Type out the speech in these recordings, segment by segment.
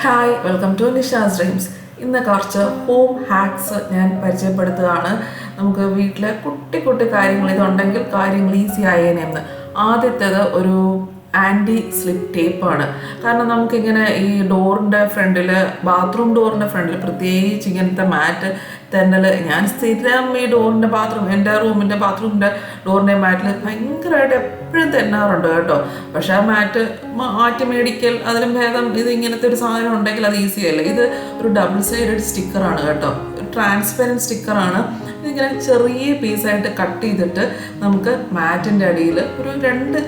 Hi welcome to Nisha's dreams. ഇന്ന് കുറച്ച് home hacks ഞാൻ പരിചയപ്പെടുത്തുകയാണ്. നമുക്ക് വീട്ടിലെ കുട്ടി കുട്ടി കാര്യങ്ങൾ ഇതുണ്ടെങ്കിൽ കാര്യങ്ങൾ ഈസി ആയേനെന്ന്. ആദ്യത്തേത് ഒരു ആൻറ്റി സ്ലിപ്പ് ടേപ്പാണ്. കാരണം നമുക്കിങ്ങനെ ഈ ഡോറിൻ്റെ ഫ്രണ്ടിൽ, ബാത്റൂം ഡോറിൻ്റെ ഫ്രണ്ടിൽ പ്രത്യേകിച്ച് ഇങ്ങനത്തെ മാറ്റ് തെന്നൽ, ഞാൻ സ്ഥിരം ഈ ഡോറിൻ്റെ എൻ്റെ റൂമിൻ്റെ ബാത്റൂമിൻ്റെ ഡോറിൻ്റെ മാറ്റിൽ ഭയങ്കരമായിട്ട് എപ്പോഴും തെന്നാറുണ്ട് കേട്ടോ. പക്ഷെ ആ മാറ്റ് മാറ്റി മേടിക്കൽ അതിലും ഭേദം ഇത് ഇങ്ങനത്തെ ഒരു സാധനം ഉണ്ടെങ്കിൽ അത് ഈസി അല്ലേ. ഇത് ഒരു ഡബിൾ സൈഡഡ് സ്റ്റിക്കറാണ് കേട്ടോ, ട്രാൻസ്പെറൻറ്റ് സ്റ്റിക്കറാണ്. ഇതിങ്ങനെ ചെറിയ പീസായിട്ട് കട്ട് ചെയ്തിട്ട് നമുക്ക് മാറ്റിൻ്റെ അടിയിൽ ഒരു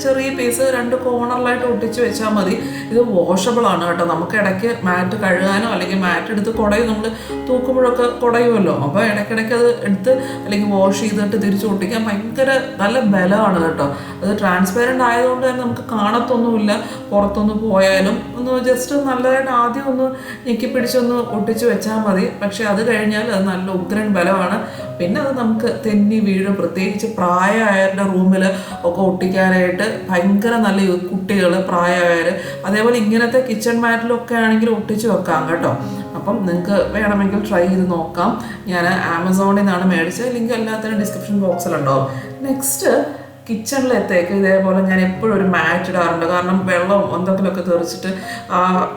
ചെറിയ പീസ് 2 കോർണറിലായിട്ട് ഒട്ടിച്ച് വെച്ചാൽ മതി. ഇത് വാഷബിളാണ് കേട്ടോ. നമുക്ക് ഇടയ്ക്ക് മാറ്റ് കഴുകാനോ അല്ലെങ്കിൽ മാറ്റ് എടുത്ത് കുടയും, നമ്മൾ തൂക്കുമ്പോഴൊക്കെ കുടയുമല്ലോ, അപ്പോൾ ഇടയ്ക്കിടയ്ക്ക് അത് എടുത്ത് അല്ലെങ്കിൽ വാഷ് ചെയ്തിട്ട് തിരിച്ച് ഒട്ടിക്കാൻ ഭയങ്കര നല്ല ബലമാണ് കേട്ടോ. അത് ട്രാൻസ്പെറൻ്റ് ആയതുകൊണ്ട് തന്നെ നമുക്ക് കാണത്തൊന്നുമില്ല. പുറത്തൊന്ന് പോയാലും ഒന്ന് ജസ്റ്റ് നല്ലതായിട്ട് ആദ്യം ഒന്ന് ഞെക്കി പിടിച്ചൊന്ന് ഒട്ടിച്ച് വെച്ചാൽ മതി. പക്ഷെ അത് കഴിഞ്ഞാൽ അത് നല്ല ഉഗ്രൻ ബലമാണ്. പിന്നെ അത് നമുക്ക് തെന്നി വീഴും. പ്രത്യേകിച്ച് പ്രായമായവരുടെ റൂമിൽ ഒക്കെ ഒട്ടിക്കാനായിട്ട് ഭയങ്കര നല്ല കുട്ടികൾ, പ്രായമായവർ, അതേപോലെ ഇങ്ങനത്തെ കിച്ചൺ മാറ്റിലൊക്കെ ആണെങ്കിൽ ഒട്ടിച്ച് വെക്കാം കേട്ടോ. അപ്പം നിങ്ങൾക്ക് വേണമെങ്കിൽ ട്രൈ ചെയ്ത് നോക്കാം. ഞാൻ ആമസോണിൽ നിന്നാണ് മേടിച്ചത്. ലിങ്ക് എല്ലാത്തിനും ഡിസ്ക്രിപ്ഷൻ ബോക്സിലുണ്ടാവും. നെക്സ്റ്റ്, കിച്ചണിലെത്തേക്ക് ഇതേപോലെ ഞാൻ എപ്പോഴും ഒരു മാറ്റ് ഇടാറുണ്ട്. കാരണം വെള്ളം എന്തെങ്കിലുമൊക്കെ തെറിച്ചിട്ട്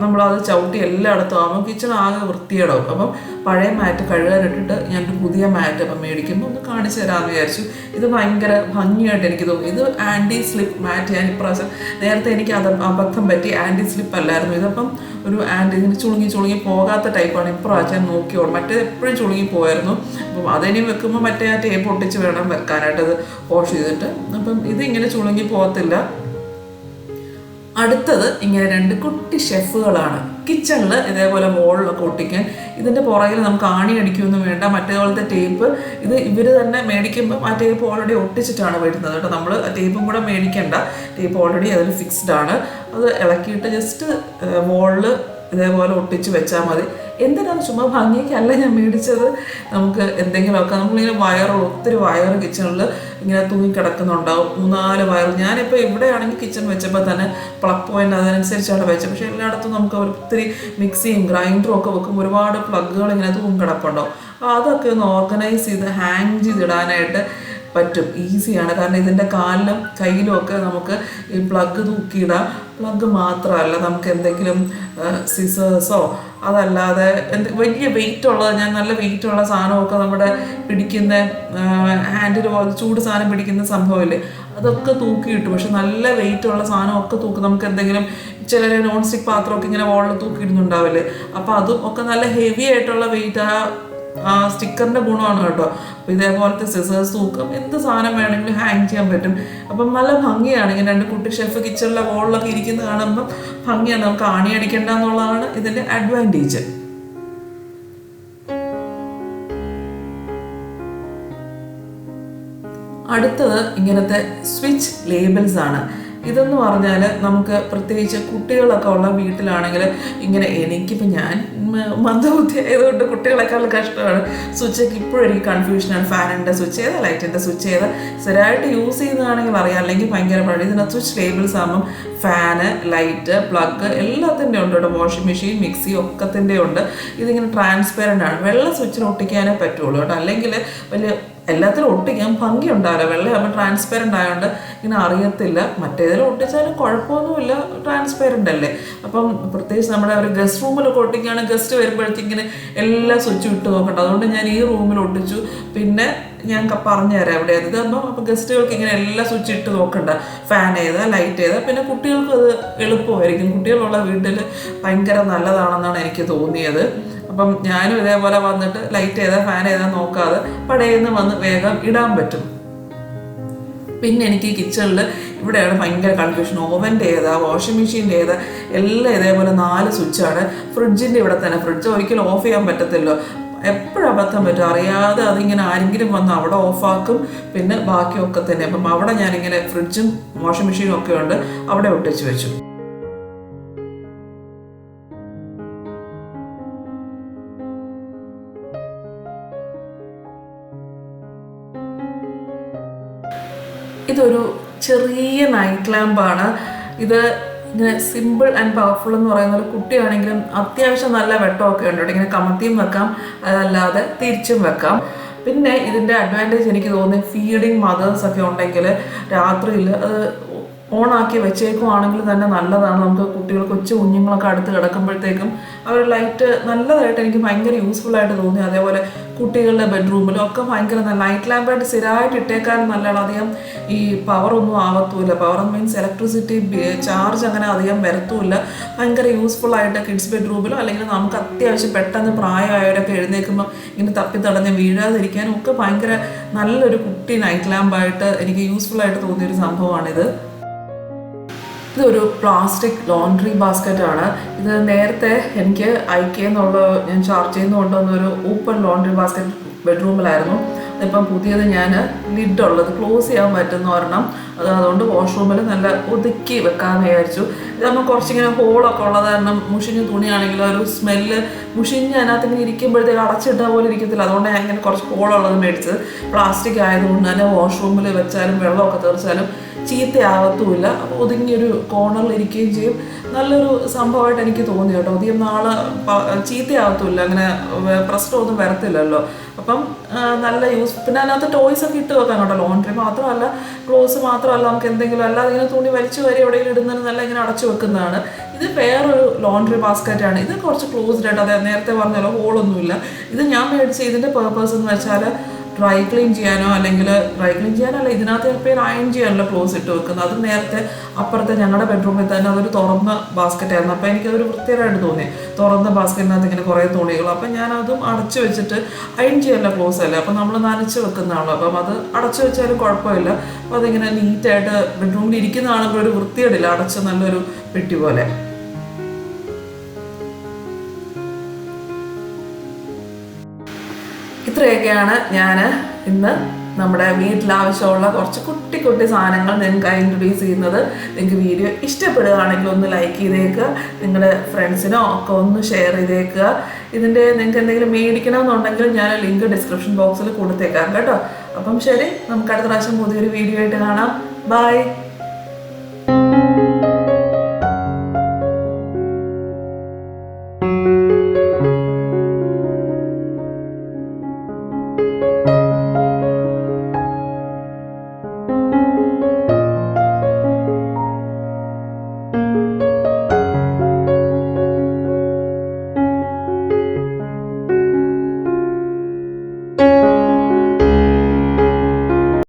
നമ്മളത് ചവിട്ടി എല്ലായിടത്തും ആകുമ്പോൾ കിച്ചൺ ആകെ വൃത്തിയേടാവും. അപ്പം പഴയ മാറ്റ് കഴുകാനിട്ടിട്ട് ഞാനൊരു പുതിയ മാറ്റ് അപ്പം മേടിക്കുമ്പോൾ ഒന്ന് കാണിച്ചു തരാമെന്ന് വിചാരിച്ചു. ഇത് ഭയങ്കര ഭംഗിയായിട്ട് എനിക്ക് തോന്നി. ഇത് ആൻറ്റി സ്ലിപ്പ് മാറ്റ്. ഞാൻ ഇപ്രാവശ്യം, നേരത്തെ എനിക്ക് അബദ്ധം പറ്റി, ആൻറ്റി സ്ലിപ്പ് അല്ലായിരുന്നു ഇതപ്പം ഒരു ഇതിന് ചുളുങ്ങി പോകാത്ത ടൈപ്പാണ്. ഇപ്രാവശ്യം നോക്കിയോളൂ, മറ്റേത് എപ്പോഴും ചുളുങ്ങി പോയായിരുന്നു. അപ്പം അതിനി വെക്കുമ്പോൾ മറ്റേ ആ ടേപ്പ് ഒട്ടിച്ച് വേണം വെക്കാനായിട്ട്, അത് വാഷ് ചെയ്തിട്ട്. അപ്പം ഇതിങ്ങനെ ചുളുങ്ങി പോകത്തില്ല. അടുത്തത് ഇങ്ങനെ 2 കുട്ടി ഷെഫുകളാണ്. കിച്ചണിൽ ഇതേപോലെ വോളിലൊക്കെ ഒട്ടിക്കാൻ. ഇതിൻ്റെ പുറകിൽ നമുക്ക് ആണി അടിക്കുകയൊന്നും വേണ്ട, മറ്റേപോലത്തെ ടേപ്പ്. ഇത് ഇവർ തന്നെ മേടിക്കുമ്പോൾ ആ ടേപ്പ് ഓൾറെഡി ഒട്ടിച്ചിട്ടാണ് വരുന്നത് കേട്ടോ. നമ്മൾ ആ ടേപ്പും കൂടെ മേടിക്കേണ്ട, ടേപ്പ് ഓൾറെഡി അതിൽ ഫിക്സ്ഡ് ആണ്. അത് ഇളക്കിയിട്ട് ജസ്റ്റ് വോളിൽ ഇതേപോലെ ഒട്ടിച്ച് വെച്ചാൽ മതി. എന്തിനാണ്, ചുമ്മാ ഭംഗിക്കല്ല ഞാൻ മേടിച്ചത്. നമുക്ക് എന്തെങ്കിലുമൊക്കെ, നമ്മളിങ്ങനെ ഒത്തിരി വയർ കിച്ചണിൽ ഇങ്ങനെ തൂങ്ങിക്കിടക്കുന്നുണ്ടാവും, 3-4 വയർ. ഞാനിപ്പോൾ ഇവിടെയാണെങ്കിൽ കിച്ചൺ വെച്ചപ്പോൾ തന്നെ പ്ലഗ് പോയിൻ്റ് അതിനനുസരിച്ചാണ് വെച്ചത്. പക്ഷേ എല്ലായിടത്തും നമുക്ക് ഒത്തിരി മിക്സിയും ഗ്രൈൻഡറും ഒക്കെ വെക്കുമ്പോൾ ഒരുപാട് പ്ലഗുകൾ ഇങ്ങനെ തൂങ്ങിക്കിടപ്പുണ്ടാവും. അതൊക്കെ ഒന്ന് ഓർഗനൈസ് ചെയ്ത് ഹാങ് ചെയ്തിടാനായിട്ട് പറ്റും, ഈസിയാണ്. കാരണം ഇതിൻ്റെ കാലിലും കയ്യിലും ഒക്കെ നമുക്ക് ഈ പ്ലഗ് തൂക്കിയിടാം. പ്ലഗ് മാത്രമല്ല, നമുക്ക് എന്തെങ്കിലും സിസേഴ്സോ അതല്ലാതെ വലിയ വെയിറ്റുള്ളത്, ഞാൻ നല്ല വെയിറ്റുള്ള സാധനമൊക്കെ നമ്മുടെ പിടിക്കുന്ന ഹാൻഡിൽ പോലെ ചൂട് സാധനം പിടിക്കുന്ന സംഭവമില്ലേ, അതൊക്കെ തൂക്കിയിട്ടു. പക്ഷെ നല്ല വെയിറ്റുള്ള സാധനമൊക്കെ തൂക്കും. നമുക്ക് എന്തെങ്കിലും ചിലർ നോൺ സ്റ്റിക്ക് പാത്രമൊക്കെ ഇങ്ങനെ വോളിൽ തൂക്കിയിടുന്നുണ്ടാവില്ലേ, അപ്പോൾ അതും ഒക്കെ നല്ല ഹെവി ആയിട്ടുള്ള വെയിറ്റ് ആ സ്റ്റിക്കറിൻ്റെ ഗുണമാണ് കേട്ടോ. അപ്പോൾ ഇതേപോലത്തെ സിസേഴ്സ് തൂക്കം, എന്ത് സാധനം വേണമെങ്കിലും ഹാങ് ചെയ്യാൻ പറ്റും. അപ്പം നല്ല ഭംഗിയാണ്. ഇങ്ങനെ 2 കുട്ടി ഷെഫ് കിച്ചണിലെ വോളിലൊക്കെ ഇരിക്കുന്നത് കാണുമ്പം ഭംഗിയാണ്. നമുക്ക് ആണി അടിക്കേണ്ട എന്നുള്ളതാണ് ഇതിൻ്റെ അഡ്വാൻറ്റേജ്. അടുത്തത് ഇങ്ങനത്തെ സ്വിച്ച് ലേബിൾസ് ആണ്. ഇതെന്ന് പറഞ്ഞാൽ നമുക്ക് പ്രത്യേകിച്ച് കുട്ടികളൊക്കെ ഉള്ള വീട്ടിലാണെങ്കിൽ ഇങ്ങനെ, എനിക്കിപ്പോൾ ഞാൻ മന്ദബുദ്ധി ആയതുകൊണ്ട് കുട്ടികളെക്കാളും കഷ്ടമാണ്. സ്വിച്ചൊക്കെ ഇപ്പോഴും എനിക്ക് കൺഫ്യൂഷനാണ്. ഫാനിൻ്റെ സ്വിച്ച് ഏതാ, ലൈറ്റിൻ്റെ സ്വിച്ച് ഏതാ. സ്ഥിരമായിട്ട് യൂസ് ചെയ്യുന്നതാണെങ്കിൽ അറിയാം, അല്ലെങ്കിൽ ഭയങ്കര പണി. ഇതിനകത്ത് സ്വിച്ച് ലേബിൾസ് ആകുമ്പം ഫാന്, ലൈറ്റ്, പ്ലഗ് എല്ലാത്തിൻ്റെ ഉണ്ട് കേട്ടോ. വാഷിംഗ് മെഷീൻ, മിക്സി ഒക്കത്തിൻ്റെ ഉണ്ട്. ഇതിങ്ങനെ ട്രാൻസ്പെറൻ്റ് ആണ്. വെള്ള സ്വിച്ചിന് ഒട്ടിക്കാനേ പറ്റുള്ളൂ കേട്ടോ, അല്ലെങ്കിൽ വലിയ എല്ലാത്തിലും ഒട്ടിക്കാൻ ഭംഗി ഉണ്ടാവില്ല. വെള്ളയാകുമ്പോൾ ട്രാൻസ്പെറൻ്റ് ആയതുകൊണ്ട് ഇങ്ങനെ അറിയത്തില്ല. മറ്റേതിലും ഒട്ടിച്ചാലും കുഴപ്പമൊന്നുമില്ല, ട്രാൻസ്പെറൻ്റ് അല്ലേ. അപ്പം പ്രത്യേകിച്ച് നമ്മുടെ ഒരു ഗസ്റ്റ് റൂമിലൊക്കെ ഒട്ടിക്കുകയാണ്, ഗസ്റ്റ് വരുമ്പോഴത്തേക്കിങ്ങനെ എല്ലാ സ്വിച്ചും ഇട്ട് നോക്കട്ടെ. അതുകൊണ്ട് ഞാൻ ഈ റൂമിൽ ഒട്ടിച്ചു. പിന്നെ ഞാൻ പറഞ്ഞു തരാം എവിടെയാണ് ഇതാകുമ്പോൾ. അപ്പോൾ ഗസ്റ്റുകൾക്ക് ഇങ്ങനെ എല്ലാ സ്വിച്ച് ഇട്ട് നോക്കണ്ട, ഫാൻ ഏതാ, ലൈറ്റ് ഏതാ. പിന്നെ കുട്ടികൾക്കും അത് എളുപ്പമായിരിക്കും. കുട്ടികളുള്ള വീട്ടിൽ ഭയങ്കര നല്ലതാണെന്നാണ് എനിക്ക് തോന്നിയത്. അപ്പം ഞാനും ഇതേപോലെ വന്നിട്ട് ലൈറ്റ് ഏതാ, ഫാൻ ഏതാ നോക്കാതെ പടയെന്ന് വന്ന് വേഗം ഇടാൻ പറ്റും. പിന്നെ എനിക്ക് കിച്ചണിൽ ഇവിടെയാണ് ഭയങ്കര കൺഫ്യൂഷൻ. ഓവൻ്റെ ഏതാ, വാഷിംഗ് മെഷീൻ്റെ ഏതാ, എല്ലാം ഇതേപോലെ 4 സ്വിച്ചാണ്. ഫ്രിഡ്ജിൻ്റെ ഇവിടെ തന്നെ, ഫ്രിഡ്ജ് ഒരിക്കലും ഓഫ് ചെയ്യാൻ പറ്റത്തില്ലോ, എപ്പോഴും അബദ്ധം പറ്റും. അറിയാതെ അതിങ്ങനെ ആരെങ്കിലും വന്ന് അവിടെ ഓഫാക്കും. പിന്നെ ബാക്കിയൊക്കെ തന്നെ. അപ്പം അവിടെ ഞാനിങ്ങനെ ഫ്രിഡ്ജും വാഷിംഗ് മെഷീനും ഒക്കെ ഉണ്ട്, അവിടെ ഒട്ടിച്ച് വെച്ചു. ഇതൊരു ചെറിയ നൈറ്റ് ലാമ്പാണ്. ഇത് ഇങ്ങനെ സിമ്പിൾ ആൻഡ് പവർഫുൾ എന്ന് പറയുന്ന ഒരു കുട്ടിയാണെങ്കിലും അത്യാവശ്യം നല്ല വെട്ടമൊക്കെ ഉണ്ട്. ഇങ്ങനെ കമത്തിയും വെക്കാം, അതല്ലാതെ തിരിച്ചും വെക്കാം. പിന്നെ ഇതിൻ്റെ അഡ്വാൻറ്റേജ് എനിക്ക് തോന്നി ഫീഡിങ് മദേഴ്സൊക്കെ ഉണ്ടെങ്കിൽ രാത്രിയിൽ അത് ഓണാക്കി വെച്ചേക്കുവാണെങ്കിൽ തന്നെ നല്ലതാണ്. നമുക്ക് കുട്ടികൾ കൊച്ചു കുഞ്ഞുങ്ങളൊക്കെ അടുത്ത് കിടക്കുമ്പോഴത്തേക്കും അവർ ലൈറ്റ് നല്ലതായിട്ട് എനിക്ക് ഭയങ്കര യൂസ്ഫുൾ ആയിട്ട് തോന്നി. അതേപോലെ കുട്ടികളുടെ ബെഡ്റൂമിലും ഒക്കെ ഭയങ്കര നല്ല നൈറ്റ് ലാമ്പായിട്ട് സ്ഥിരമായിട്ട് ഇട്ടേക്കാനും നല്ലതാണ്. അധികം ഈ പവറൊന്നും ആവത്തുമില്ല. പവർ മീൻസ് ഇലക്ട്രിസിറ്റി ചാർജ് അങ്ങനെ അധികം വരത്തുമില്ല. ഭയങ്കര യൂസ്ഫുൾ ആയിട്ട് കിഡ്സ് ബെഡ്റൂമിലോ അല്ലെങ്കിൽ നമുക്ക് അത്യാവശ്യം പെട്ടെന്ന് പ്രായമായവരൊക്കെ എഴുന്നേൽക്കുമ്പോൾ ഇങ്ങനെ തപ്പിത്തടഞ്ഞ് വീഴാതിരിക്കാനും ഒക്കെ ഭയങ്കര നല്ലൊരു കുട്ടി നൈറ്റ് ലാമ്പായിട്ട് എനിക്ക് യൂസ്ഫുൾ ആയിട്ട് തോന്നിയൊരു സംഭവമാണിത്. ഇതൊരു പ്ലാസ്റ്റിക് ലോണ്ട്രി ബാസ്ക്കറ്റാണ്. ഇത് നേരത്തെ എനിക്ക് ഐക്യെന്നുള്ള ഞാൻ ചാർജ് ചെയ്യുന്ന കൊണ്ടുവന്നൊരു ഓപ്പൺ ലോണ്ട്രി ബാസ്ക്കറ്റ് ബെഡ്റൂമിലായിരുന്നു. അതിപ്പം പുതിയത് ഞാൻ ലിഡുള്ളത് ക്ലോസ് ചെയ്യാൻ പറ്റുന്ന ഒരെണ്ണം, അതുകൊണ്ട് വാഷ്റൂമിൽ നല്ല ഒതുക്കി വെക്കാമെന്ന് വിചാരിച്ചു. ഇതാകുമ്പോൾ കുറച്ചിങ്ങനെ ഹോളൊക്കെ ഉള്ളത് കാരണം മുഷിഞ്ഞ തുണിയാണെങ്കിലും ഒരു സ്മെല്ല് മുഷിഞ്ഞ് അതിനകത്ത് ഇങ്ങനെ ഇരിക്കുമ്പോഴത്തേക്ക് അടച്ചിട്ട പോലെ ഇരിക്കത്തില്ല. അതുകൊണ്ട് ഞാൻ ഇങ്ങനെ കുറച്ച് ഹോളുള്ളത് മേടിച്ചത്. പ്ലാസ്റ്റിക് ആയതുകൊണ്ട് തന്നെ വാഷ്റൂമിൽ വെച്ചാലും വെള്ളമൊക്കെ തെറിച്ചാലും ചീത്തയാവത്തുമില്ല. അപ്പോൾ ഒതുങ്ങിയൊരു കോർണറിൽ ഇരിക്കുകയും ചെയ്യും. നല്ലൊരു സംഭവമായിട്ട് എനിക്ക് തോന്നി കേട്ടോ. അധികം നാൾ ചീത്തയാവത്തുമില്ല, അങ്ങനെ പ്രശ്നമൊന്നും വരത്തില്ലല്ലോ. അപ്പം നല്ല യൂസ്. പിന്നെ അതിനകത്ത് ടോയ്സൊക്കെ ഇട്ട് വെക്കാം കേട്ടോ. ലോണ്ട്രി മാത്രമല്ല, ക്ലോത്ത്സ് മാത്രമല്ല, നമുക്ക് എന്തെങ്കിലും അല്ലാതെ ഇങ്ങനെ തുണി വലിച്ചു വരെ എവിടെയെങ്കിലും ഇടുന്നതിന് നല്ല ഇങ്ങനെ അടച്ചു വെക്കുന്നതാണ്. ഇത് വേറൊരു ലോണ്ട്രി ബാസ്ക്കറ്റാണ്. ഇത് കുറച്ച് ക്ലോസ്ഡ് ആയിട്ട്, അതായത് നേരത്തെ പറഞ്ഞല്ലോ ഹോളൊന്നുമില്ല. ഇത് ഞാൻ മേടിച്ച ഇതിൻ്റെ പേർപ്പസ് എന്ന് വെച്ചാൽ ഡ്രൈ ക്ലീൻ ചെയ്യാനോ അല്ലെങ്കിൽ ഡ്രൈ ക്ലീൻ ചെയ്യാനല്ല, ഇതിനകത്ത് ചിലപ്പോൾ അയൺ ചെയ്യാനല്ലോ ക്ലോസ് ഇട്ട് വെക്കുന്നത്. അത് നേരത്തെ അപ്പുറത്തെ ഞങ്ങളുടെ ബെഡ്റൂമിൽ തന്നെ അതൊരു തുറന്ന ബാസ്ക്കറ്റായിരുന്നു. അപ്പോൾ എനിക്കതൊരു വൃത്തികരമായിട്ട് തോന്നി. തുറന്ന ബാസ്ക്കറ്റിനകത്ത് ഇങ്ങനെ കുറേ തുണികൾ. അപ്പം ഞാനതും അടച്ചു വെച്ചിട്ട് അയൺ ചെയ്യാനല്ല ക്ലോസ് അല്ലേ, അപ്പം നമ്മൾ നനച്ച് വെക്കുന്നതാണല്ലോ. അപ്പം അത് അടച്ചു വെച്ചാലും കുഴപ്പമില്ല. അപ്പോൾ അതിങ്ങനെ നീറ്റായിട്ട് ബെഡ്റൂമിൽ ഇരിക്കുന്നതാണെങ്കിൽ ഒരു വൃത്തികേടില്ല, അടച്ച് നല്ലൊരു പെട്ടി പോലെ. ഇത്രയൊക്കെയാണ് ഞാൻ ഇന്ന് നമ്മുടെ വീട്ടിലാവശ്യമുള്ള കുറച്ച് കുട്ടി കുട്ടി സാധനങ്ങൾ നിങ്ങൾക്ക് ഇൻട്രൊഡ്യൂസ് ചെയ്യുന്നത്. നിങ്ങൾക്ക് വീഡിയോ ഇഷ്ടപ്പെടുകയാണെങ്കിൽ ഒന്ന് ലൈക്ക് ചെയ്തേക്കുക, നിങ്ങളുടെ ഫ്രണ്ട്സിനോ ഒക്കെ ഒന്ന് ഷെയർ ചെയ്തേക്കുക. ഇതിൻ്റെ നിങ്ങൾക്ക് എന്തെങ്കിലും മേടിക്കണമെന്നുണ്ടെങ്കിൽ ഞാൻ ലിങ്ക് ഡിസ്ക്രിപ്ഷൻ ബോക്സിൽ കൊടുത്തേക്കാം കേട്ടോ. അപ്പം ശരി, നമുക്ക് അടുത്ത പ്രാവശ്യം പുതിയൊരു വീഡിയോ ആയിട്ട് കാണാം. ബൈ.